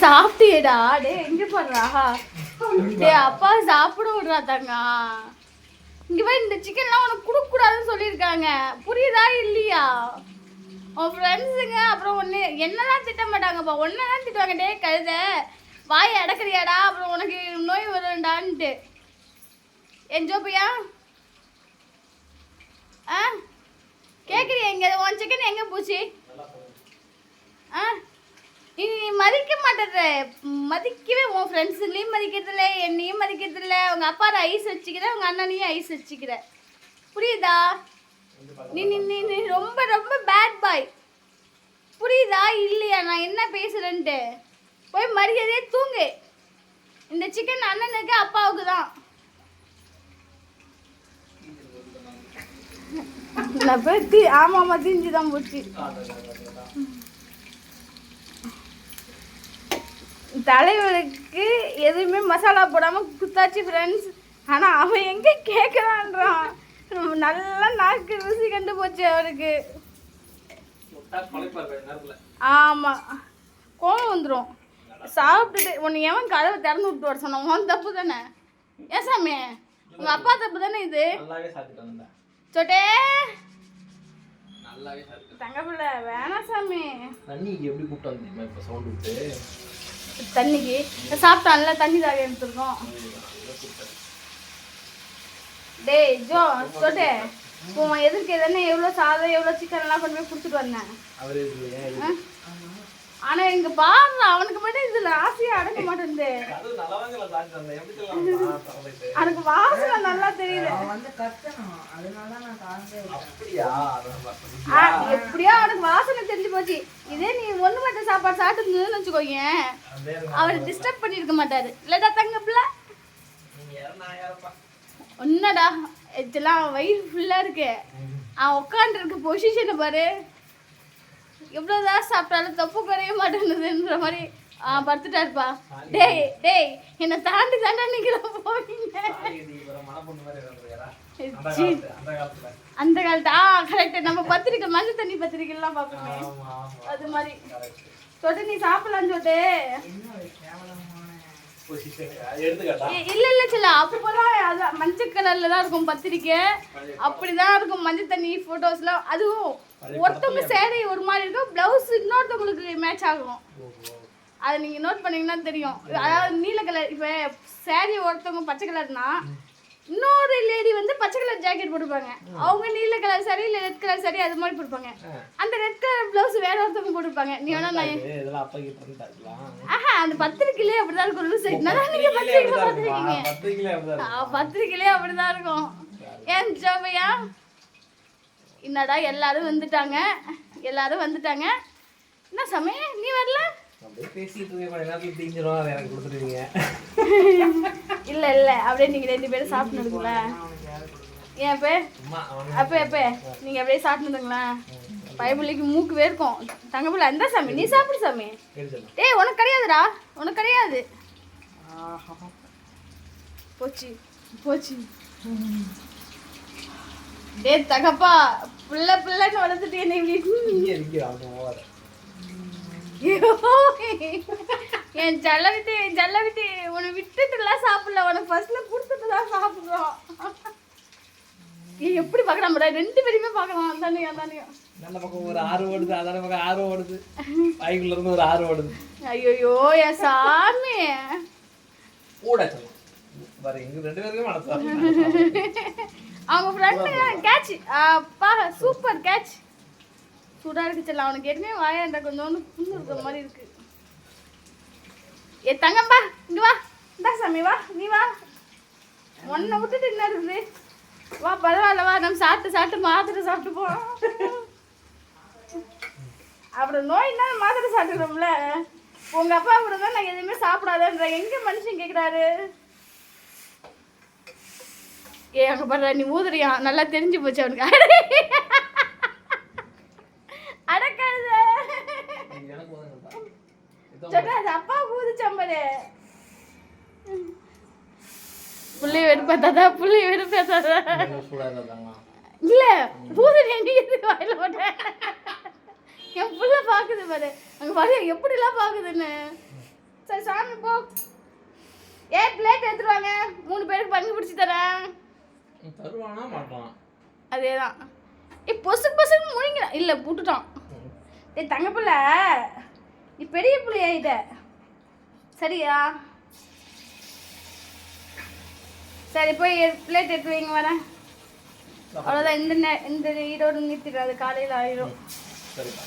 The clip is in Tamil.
சாப்பிட்டியடா? டே எங்க போடுறா? டே அப்பா சாப்பிட விடுறா தங்கா. இங்க போய் இந்த சிக்கன்லாம் உனக்கு கொடுக்க கூடாதுன்னு சொல்லியிருக்காங்க. புரியுதா இல்லையா? உன் ஃப்ரெண்ட்ஸுங்க அப்புறம் ஒன்று என்னதான் திட்ட மாட்டாங்கப்பா, ஒன்னதான் திட்டுவாங்க. டே கழுத வாயை அடக்குறியாடா, அப்புறம் உனக்கு நோய் வரும்டான்ட்டு. என்ஜோப்பையா ஆ கேட்குறியா? எங்க உன் சிக்கன் எங்கே போச்சு? ஆ நீ மதிக்க மாட்டேற, மதிக்கவே உன் ஃப்ரெண்ட்ஸுங்களையும் மதிக்கிறதில்ல, என்னையும் மதிக்கிறதில்ல. உங்கள் அப்பாவை ஐஸ் வச்சுக்கிற, உங்கள் அண்ணனையும் ஐஸ் வச்சுக்கிற. புரியுதா? நீ நீ நீ நீ ரொம்ப ரொம்ப பேட் பாய். புரியுதா இல்லையா நான் என்ன பேசுகிறேன்ட்டு? போய் மரியாதையே தூங்கு. இந்த சிக்கன் அண்ணனுக்கு அப்பாவுக்கு தான். ஆமாம் தீஞ்சு தான் போச்சு. தலைவருக்கு எதுவுமே மசாலா போடாமல் குத்தாச்சு ஃப்ரெண்ட்ஸ். ஆனால் அவன் எங்கே கேட்குறான்றான். நல்லா நாக்கு ருசி கண்டு போச்சு அவருக்கு. ஆமாம் கோவம் வந்துடும். சாப்பிட்டுட்டு உன்னை எவன் கதவை திறந்து விட்டு வர சொன்னான்? உன் தப்பு தானே. ஏன் சாமி உங்கள் அப்பா தப்பு தானே இது? சொட்டே தங்க பிள்ளை வேணாம் சாமி. தண்ணிக்கு எப்படி கூப்பிட்டு வந்தீங்க? இப்போ சவுண்ட் விட்டு தண்ணிக்கு சாப்பிட்டான்ல, தண்ணி தாக எடுத்துருக்கோம். டேய் ஜோ சொட்டே உன் எதிர்க்கு தானே எவ்வளோ சாதம் எவ்வளோ சிக்கன்லாம் கொண்டு போய் கொடுத்துட்டு வந்தேன். ஆனால் இங்கே பாருங்க அவனுக்கு மட்டும் இதில் ஆசையாக அடங்க மாட்டேங்குது. எனக்கு வாசனை நல்லா தெரியுது. எப்படியோ அவனுக்கு வாசனை தெரிஞ்சு போச்சு. இதே நீ ஒன்று மட்டும் சாப்பாடு சாப்பிட்டுருந்ததுன்னு வச்சுக்கோங்க, அவர் டிஸ்டர்ப் பண்ணியிருக்க மாட்டாரு. இல்லடா தங்க பிள்ளை ஒன்னடா இதெல்லாம் வயிறு ஃபுல்லாக இருக்கு. அவன் உட்காந்துருக்க பொசிஷனை பாரு. எவ்வளோதான் சாப்பிட்டாலும் தப்பு குறைய மாட்டேங்குதுன்ற மாதிரி படுத்துட்டாருப்பா. டேய் டேய் என்னை தாண்டி தாண்டா நீங்க போவீங்க. அந்த காலத்து கரெக்ட். நம்ம பத்திரிக்கை மஞ்சள் தண்ணி பத்திரிக்கைலாம் பார்ப்போமே அது மாதிரி. சொட்டு நீ சாப்பிடலான்னு சொல்லிட்டு இல்ல இல்ல சில அப்போலாம் அதான் மஞ்சள் கலர்ல தான் இருக்கும் பத்திரிக்கை. அப்படிதான் இருக்கும் மஞ்சள் தண்ணி போட்டோஸ்லாம். அதுவும் ஒருத்தவங்க சேரீ ஒரு மாதிரி இருக்கும், பிளவுஸ் இன்னொருத்தவங்களுக்கு மேட்ச் ஆகும். அதை நீங்க நோட் பண்ணீங்கன்னா தெரியும். அதாவது நீல கலர் இப்போ சேரீ ஒருத்தவங்க பச்சை கலர்னா இன்னொரு லேடி வந்து பச்சை கலர் ஜாக்கெட் போட்டுப்பாங்க. அவங்க நீல கலர் சாரி இல்லை ரெட் கலர் சாரி அது மாதிரி போட்டுப்பாங்க. அந்த ரெட் கலர் பிளவுஸ் வேற ஒருத்தவங்க போட்டுப்பாங்க. நீ வேணா அந்த பத்திரிக்கையிலே அப்படிதான் இருக்கும். லூஸ் ஆயிட்டுனா நீங்க பத்திரிக்கை பார்த்துருக்கீங்க. பத்திரிக்கையிலே அப்படிதான் இருக்கும். ஏன் ஜோபையா என்னடா எல்லாரும் வந்துட்டாங்க, எல்லாரும் வந்துட்டாங்க. என்ன சமயம் நீ வரல? இல்ல இல்ல அப்படியே நீங்க ரெண்டு பேரும் சாப்பிட்டுங்களா? ஏன் அப்ப நீங்க அப்படியே சாப்பிட்டுங்களா? பைபிளுக்கு மூக்கு வேர்க்கும். தங்கப்பிள்ள அந்த சாமி நீ சாப்பிடு சாமி. டேய் உனக்கு கிடையாதுடா, உனக்கு கிடையாது. போச்சு போச்சு. டே தகப்பா பிள்ளை பிள்ளைன்னு வளர்த்துட்டு என்ன என் ஜல்ல விட்டு உன்னை விட்டுட்டுலாம் சாப்பிடல, உனக்கு ஃபர்ஸ்ட்ல கொடுத்துட்டு தான் சாப்பிடுறோம். எப்படி பார்க்கலாம்? ரெண்டு பேருமே பார்க்கலாம். அதானே அதானே நல்ல பக்கம் ஒரு ஆறு ஓடுது, அதான பக்கம் ஆறு ஓடுது, பைக்குள்ள இருந்து ஒரு ஆறு ஓடுது. ஐயோ என் சாமி கூட வர எங்க ரெண்டு பேருமே மனசு. அவங்க ஃப்ரெண்டு கேட்ச். அப்பா சூப்பர் கேட்ச். சூடாக இருக்குச்சுல்ல. அவனுக்கு ஏற்கனவே வாயாண்ட கொஞ்சோண்டு புண்ணு இருக்கிற மாதிரி இருக்கு. ஏ தங்கம்பா இங்க வா. இந்தா சாமி வா, நீ வா. ஒன்றை விட்டுட்டு என்ன இருக்குது? வா பரவாயில்ல வா, நம்ம சாப்பிட்டு மாத்திரை சாப்பிட்டு போவோம். அப்புறம் நோய்னா மாத்திரை சாப்பிட்டுக்கிறோம்ல. உங்க அப்பா கூட தான் நான் எதுவுமே சாப்பிடாதன்ற எங்க மனுஷன் கேட்குறாரு. ஏ அங்கே பாரு நீ ஊதுறியா நல்லா தெரிஞ்சு போச்சு அவனுக்கு. அடக்காது அது அப்பா ஊதுச்சம்பரு. புள்ளைய வெறுப்பாத்தாதா, புள்ளைய வெறுப்பாத்தாதா. இல்ல ஊதுறியா நீ எதுக்கு வாயில போட்ட? என் புள்ள பாக்குது பாரு, அங்க பாரு எப்படிலாம் பாக்குதுன்னு. சாமி போ. பிளேட் எடுத்துருவாங்க, 3 பேருக்கு பங்கு பிடிச்சி தரேன். தருவானா மாட்டான்? அதேதான். பொசு பொசுன்னு முழிங்கிறான். இல்லை விட்டுட்டான். தங்க பிள்ளை, நீ பெரிய பிள்ளையாயிட்ட சரியா? சரி போய் பிளேட் எடுத்து வைங்க, வரேன். அவ்வளோதான். இந்த ஈரோடு நிறுத்திடாது, காலையில் ஆயிரும். சரிப்பா.